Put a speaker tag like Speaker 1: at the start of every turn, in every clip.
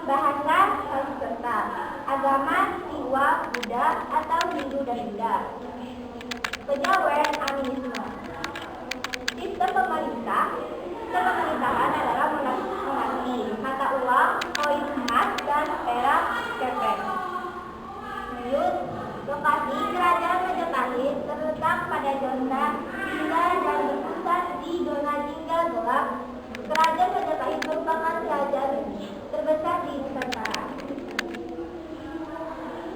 Speaker 1: Bahasa Sanskerta, agama Tiwa, Buddha atau Hindu dan Buddha. Penyawer animisme. Sistem pemerintahan adalah mengakui mata uang, koin emas, dan perak kepeng. Lokasi kerajaan Majapahit terletak pada Jonda Jingga dan berpusat di Donajingga Golak. Kerajaan Majapahit merupakan kerajaan terbesar di Nusantara.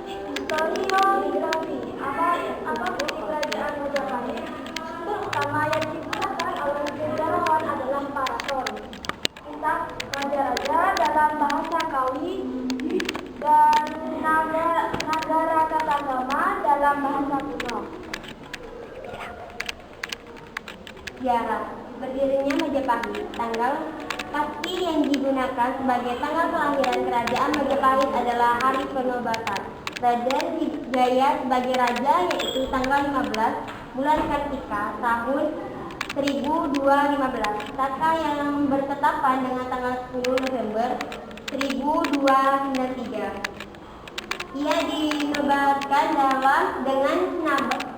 Speaker 1: Historiografi. Apa fungsi kerajaan Majapahit? Sumber utama yang digunakan oleh sejarawan adalah paraton, kitab raja-raja dalam bahasa Kawi, dan Nagara Katagama dalam bahasa kuno. Sejarah. Berdirinya Majapahit. Tanggal pasti yang digunakan sebagai tanggal kelahiran kerajaan Majapahit adalah hari penobatan Raden Wijaya sebagai raja, yaitu tanggal 15 bulan Kartika tahun 1215. Saka yang bertetapan dengan tanggal 10 November 1293. Ia dinobatkan dengan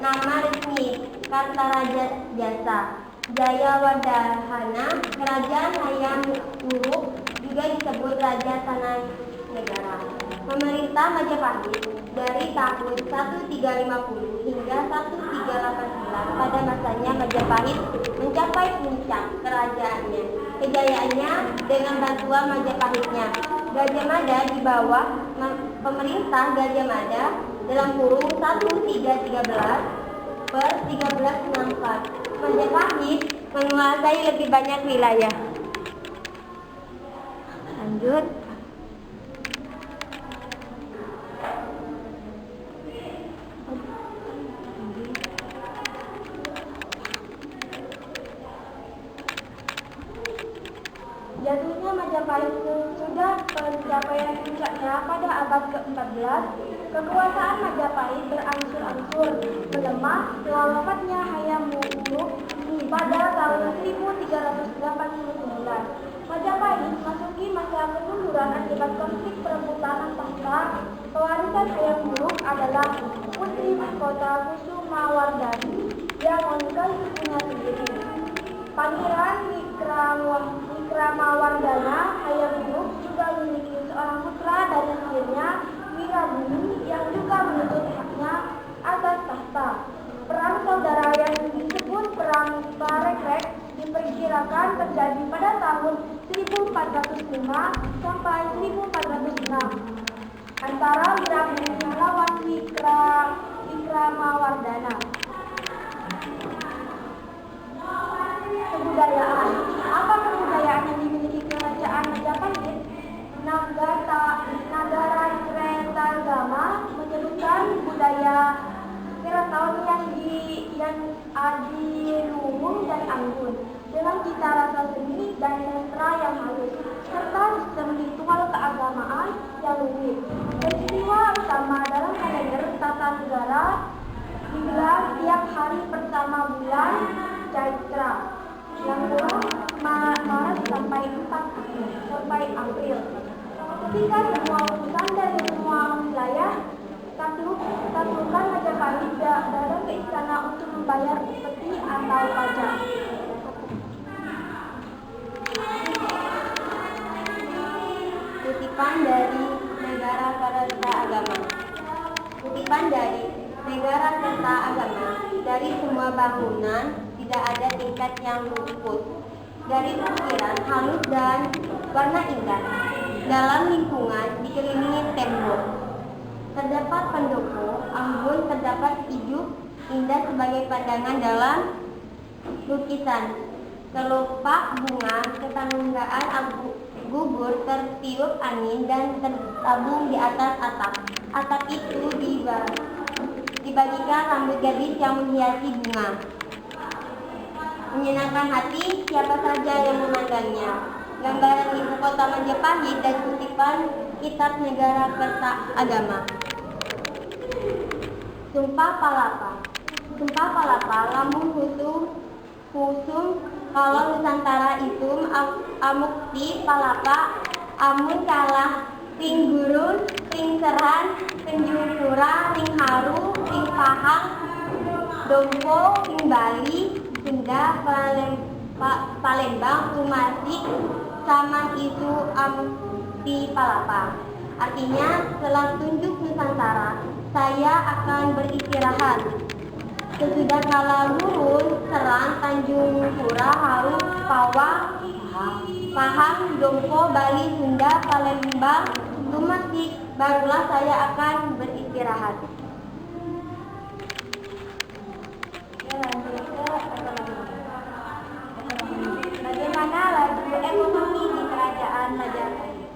Speaker 1: nama resmi Kartaraja Jasa Jayawardhana. Kerajaan Hayam Wuruk juga disebut Raja Tanah Negara. Pemerintah Majapahit dari tahun 1350 hingga 1389. Pada masanya Majapahit mencapai puncak kerajaannya. Kejayaannya dengan bantuan Majapahitnya Gajah Mada di bawah pemerintah Gajah Mada dalam kurung 1313 per 1364. Majapahit menguasai lebih banyak wilayah. Lanjut. Jatuhnya Majapahit sudah pencapaian puncaknya pada abad ke-14. Kekuasaan Majapahit berangsur-angsur melemah setelah wafatnya Hayam Wuruk pada tahun 1389. Majapahit masuki masa kemunduran akibat konflik perebutan tahta. Pewarisan Hayam Wuruk adalah Putri Mahkota Kusumawardhani yang menikahi istrinya sendiri. Pangeran Wikramawardhana Hayam Wuruk juga memiliki seorang putra dari istrinya Wirabumi yang juga menuntut haknya atas tahta. Perang saudara yang disebut Perang Barekrek diperkirakan terjadi pada tahun 1405 sampai 1406 antara Wirabumi melawan Wikramawardhana. Kebudayaan. Apa kebudayaan yang dimiliki kerajaan Majapahit? Nagara Kertagama menyebutkan budaya keraton yang adiluhung dan anggun dengan cita rasa seni dan sastra yang halus serta sistem ritual keagamaan yang rumit. Peristiwa utama dalam kalender tata negara digelar tiap hari pertama bulan Chaitra yang kurang Maret sampai April. Ketika semua urusan dari semua wilayah taklukkan Majapahit datang ke istana untuk membayar upeti atau pajak. Kutipan dari Negara Serta Agama. Kutipan dari Negara Serta Agama. Dari semua bangunan tidak ada tingkat yang luput dari ukiran halus dan warna indah. Dalam lingkungan dikelilingi tembok terdapat pendopo anggun, terdapat hidup indah sebagai pandangan dalam lukisan. Kelopak bunga ketanggaan gugur tertiup angin dan tertabung di atas atap. Atap itu dibagikan rambut gadis yang menghiasi bunga. Menyenangkan hati siapa saja yang memandangnya. Gambaran ibu kota Majapahit dan kutipan kitab Negara Kerta Agama. Sumpah Palapa. Sumpah Palapa, lambung husum kalau Nusantara itu amukti palapa, amun kalah Ring Gurun, Ring Seran, Tanjung Pura, Ring Haru, Ring Pahang, Dompo, Ring Bali, Sunda, Palembang, Tumasik, Saman Isu, Ampi Palapa. Artinya, setelah tunjuk Nusantara, saya akan beristirahat. Sesudah kalah Gurun, Seran, Tanjung Pura, Haru, Pahang, Dompo, Bali, Sunda, Palembang, Tumasik, barulah saya akan beristirahat. Lanjut ke ekonomi. Bagaimana laju ekonomi di kerajaan Majapahit?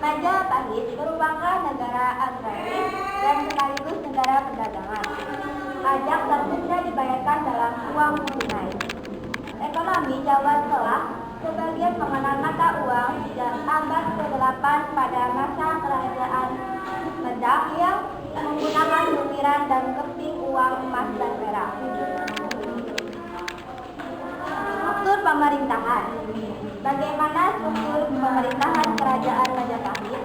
Speaker 1: Majapahit merupakan negara agraris dan sekaligus negara perdagangan. Pajak tentunya dibayarkan dalam uang tunai. Ekonomi Jawa telah sebagian mengenal mata uang sejak abad ke-8 pada masa kerajaan Medak yang menggunakan butiran dan keping uang emas dan perak. Struktur pemerintahan. Bagaimana struktur pemerintahan kerajaan Majapahit?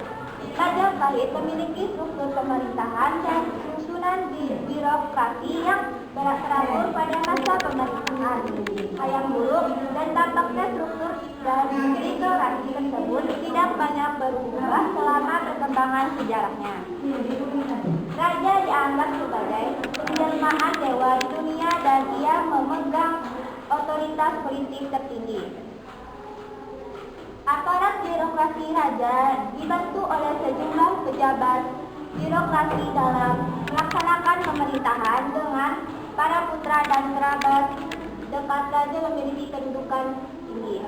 Speaker 1: Majapahit memiliki struktur pemerintahan dan susunan birokrasi yang teratur pada masa pemerintahan Hayam Wuruk, dan tampaknya struktur dan birokrasi tersebut tidak banyak berubah selama perkembangan sejarahnya. Raja dianggap sebagai penjelmaan dewa di dunia dan ia memegang otoritas politik tertinggi. Aparat birokrasi raja dibantu oleh sejumlah pejabat birokrasi dalam melaksanakan pemerintahan dengan para putra dan kerabat dekat raja memiliki kedudukan tinggi.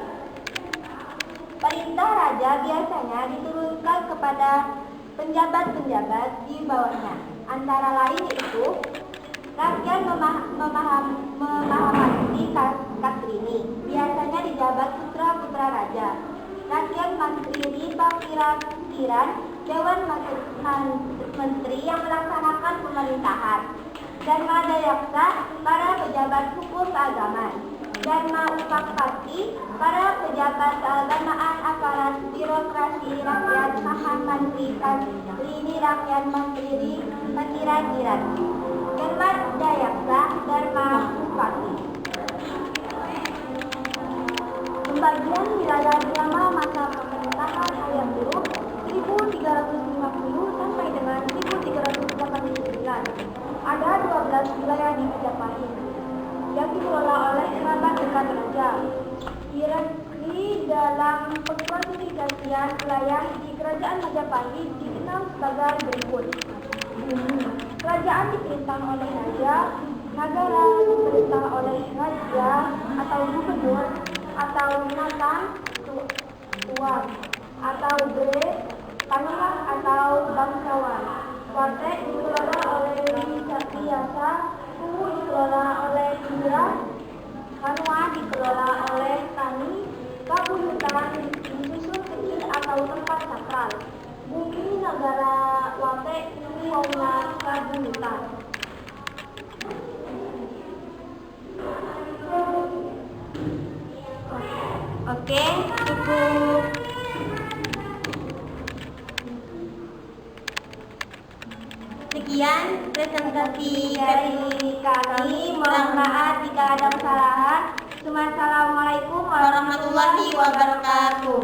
Speaker 1: Perintah raja biasanya diturunkan kepada penjabat-penjabat di bawahnya. Antara lain yaitu rakyat memahami Katrini, biasanya dijabat putra-putra raja. Rakyat mantri Pakiratiran, Dewan Menteri yang melaksanakan pemerintahan. Dharma Dayaksa, para pejabat hukum keagamaan. Dharma Upakpati, para pejabat keagamaan, aparat birokrasi rakyat, Mahan Mantri Katrini, rakyat Menteri Pakiratiran. Dharma Dayaksa, Dharma Upakpati. Pembagian wilayah selama masa pemerintahan Hayam Wuruk 1350 sampai dengan 1389. Ada 12 wilayah di Majapahit yang dikelola oleh kerabat dekat raja. Di dalam pengklasifikasian wilayah di kerajaan Majapahit dikenal sebagai berikut. Kerajaan diperintah oleh raja, nagara diperintah oleh raja atau gubernur, atau binatang tuan, atau bre, panulah atau bangsawan. Watek dikelola oleh Wisata, Kuhu dikelola oleh Indra, Hanua dikelola oleh Tani, Kabuyutan disusun kecil atau tempat sakral. Bumi negara Watek Wauna Kabuyutan. Oke, cukup. Sekian presentasi dari kami. Mohon maaf jika ada kesalahan. Assalamualaikum warahmatullahi wabarakatuh.